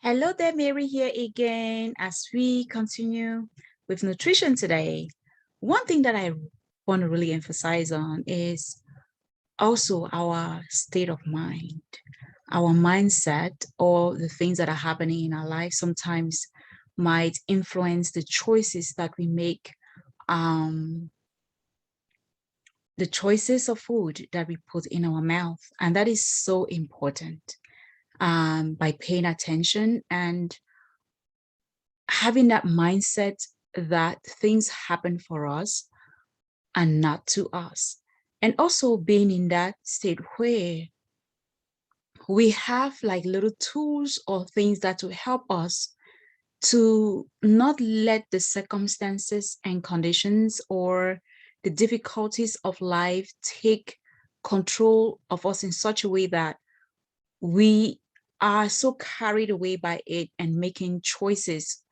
Hello there, Mary here again as we continue with nutrition today. One thing that I want to really emphasize on is also our state of mind, our mindset, or the things that are happening in our life sometimes might influence the choices that we make, um, the choices of food that we put in our mouth. And that is so important by paying attention and having that mindset that things happen for us and not to us. And also being in that state where we have like little tools or things that will help us to not let the circumstances and conditions or the difficulties of life take control of us in such a way that we are so carried away by it and making choices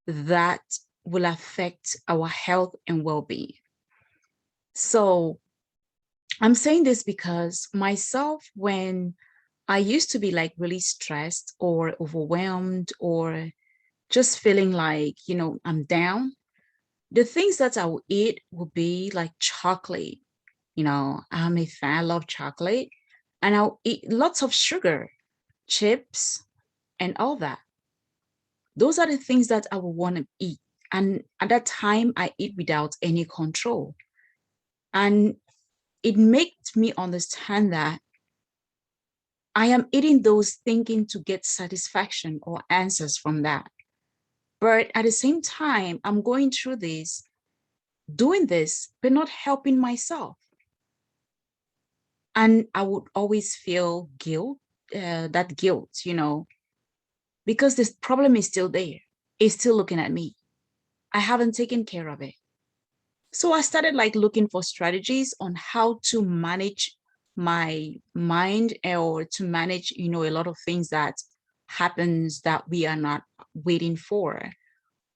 that will affect our health and well-being. So I'm saying this because myself, when I used to be like really stressed or overwhelmed or just feeling like, I'm down, the things that I would eat would be like chocolate. I'm a fan, I love chocolate, and I'll eat lots of sugar, chips, and all that. Those are the things that I would want to eat. And at that time, I eat without any control. And it makes me understand that I am eating those thinking to get satisfaction or answers from that. But at the same time, I'm going through this, doing this, but not helping myself. And I would always feel that guilt, because this problem is still there. It's still looking at me. I haven't taken care of it. So I started like looking for strategies on how to manage my mind or to manage, a lot of things that happens that we are not waiting for.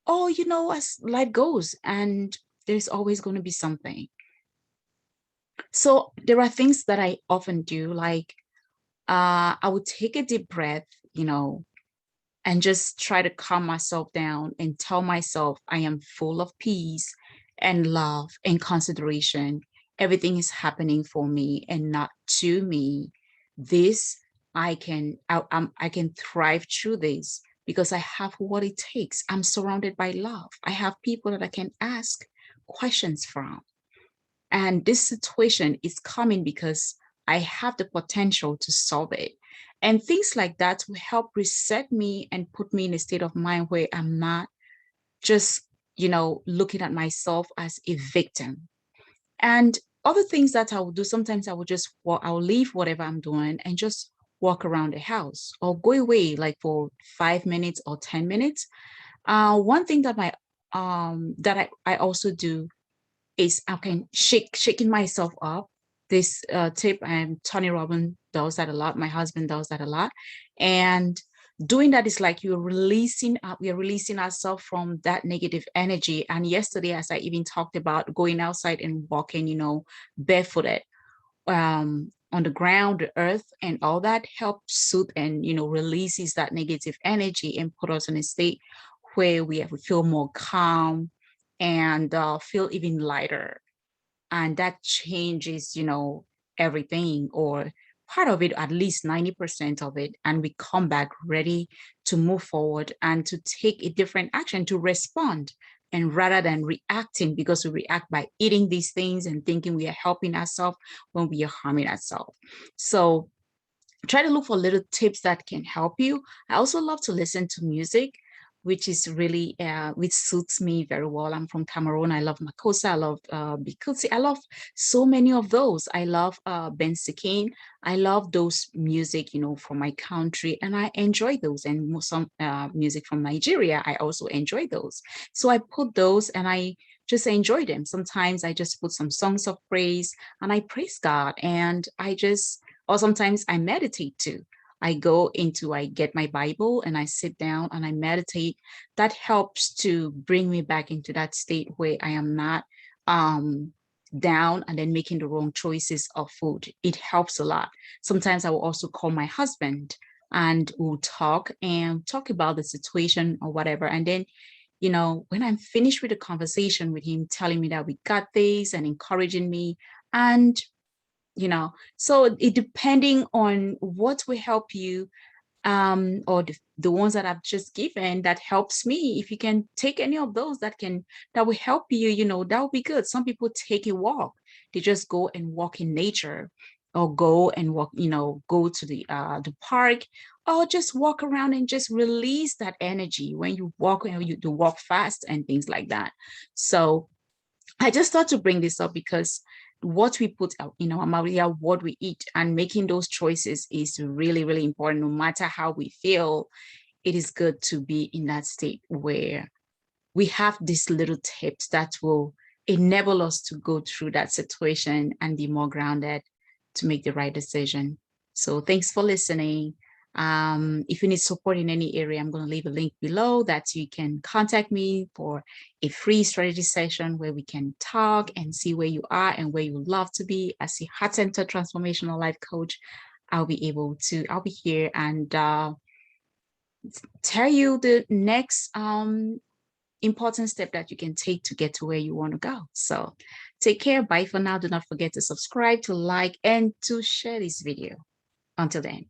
Oh, as life goes, and there's always going to be something. So there are things that I often do, like I would take a deep breath, and just try to calm myself down and tell myself I am full of peace and love and consideration. Everything is happening for me and not to me. This I can thrive through this because I have what it takes. I'm surrounded by love. I have people that I can ask questions from. And this situation is coming because I have the potential to solve it. And things like that will help reset me and put me in a state of mind where I'm not just, looking at myself as a victim. And other things that I will do, sometimes I will just walk, I'll leave whatever I'm doing and just walk around the house or go away like for 5 minutes or 10 minutes. One thing that I also do is I can shaking myself up. This tip, and Tony Robbins does that a lot. My husband does that a lot, and doing that is like we're releasing ourselves from that negative energy. And yesterday, as I even talked about going outside and walking, barefooted on the ground, the earth, and all that helps soothe and releases that negative energy and put us in a state where we feel more calm and feel even lighter. And that changes, everything or part of it, at least 90% of it. And we come back ready to move forward and to take a different action to respond. And rather than reacting, because we react by eating these things and thinking we are helping ourselves when we are harming ourselves. So try to look for little tips that can help you. I also love to listen to music, which is really, which suits me very well. I'm from Cameroon. I love Makossa. I love Bikusi. I love so many of those. I love Ben Sikine. I love those music, from my country, and I enjoy those. And some music from Nigeria, I also enjoy those. So I put those and I just enjoy them. Sometimes I just put some songs of praise and I praise God, and or sometimes I meditate too. I get my Bible and I sit down and I meditate. That helps to bring me back into that state where I am not um, down and then making the wrong choices of food. It helps a lot. Sometimes I will also call my husband and we'll talk and talk about the situation or whatever. And then, when I'm finished with the conversation with him, telling me that we got this and encouraging me, and so it depending on what will help you, or the ones that I've just given that helps me. If you can take any of those that will help you, that would be good. Some people take a walk. They just go and walk in nature, or go and walk, go to the park, or just walk around and just release that energy when you walk, and you do walk fast and things like that. So I just thought to bring this up because what we put out in our mouth, yeah, what we eat, and making those choices is really, really important. No matter how we feel, it is good to be in that state where we have these little tips that will enable us to go through that situation and be more grounded to make the right decision. So thanks for listening. If you need support in any area, I'm going to leave a link below that you can contact me for a free strategy session where we can talk and see where you are and where you would love to be as a heart-centered transformational life coach. I'll be here and tell you the next important step that you can take to get to where you want to go. So take care. Bye for now. Do not forget to subscribe, to like, and to share this video. Until then.